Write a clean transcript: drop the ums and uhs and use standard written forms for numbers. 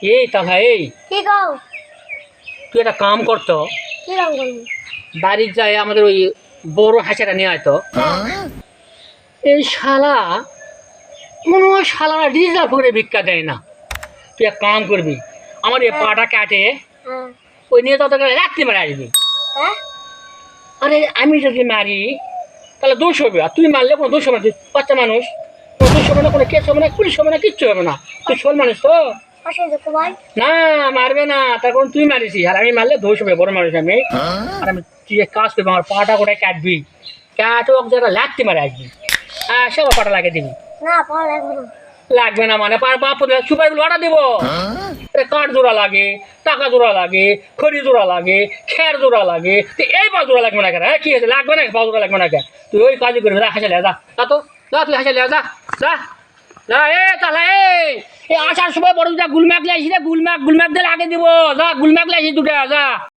এই তাহা এই কি কও? তুই একটা কাম করতো, কি রং করবি? বাড়ির যায় আমাদের ওই বড় হাঁচাটা নিয়ে আয়তো। এই শালা কোনো শালারা রিজার্ভ করে ভিক্ষা দেয় না। তুই এক কাম করবি, আমার এই পাটা কাটে হ্যাঁ। ওই নিয়ে তত রাত্রি মারে আসবি। হ্যাঁ? আরে আমি যদি মারি তাহলে দোষ হবে, আর তুই মারলে কোনো দোষ হবে না। তুই বাচ্চা মানুষ, কোনো দোষ হবে না, কোনো কেস হবে না, পুলিশ হবে না, কিচ্ছু হবে না। তুই শোল মানুষ তো। অসুবিধা তো ভাই। না, মারবে না, তার কারণ তুই মারিসি, আর আমি মারলে দোষ হবে, বড় মানুষ আমি। আর আমি তুই এক কাজ করবি, আমার পাটা কোথায় কাটবি, কাটো এক জায়গায় লাগতে মারে আসবি, হ্যাঁ সে পাটা লাগিয়ে দিবি। না পাওয়া লাগবে না। লাগবে না মানে বাপ সুপারগুলো অর্ডার দিব। কাঠ জোড়া লাগে, টাকা জোড়া লাগে, খড়ি জোড়া লাগে, খের জোড়া লাগে, তো এই পা জোড়া লাগবে না কেন? হ্যাঁ কি আছে, লাগবে না, পা জোড়া লাগবে না কেন? তুই ওই কাজই করবি, যা হাসা যা, যা তো, যা তুই হাসা যা, যা যা এ তাহলে এই আসার সময় বড় যা গুলমাক লাইছি রে, গুলমাক দিয়ে লাগে দিব, যা গুলমাক লাইছি দুটা, যা।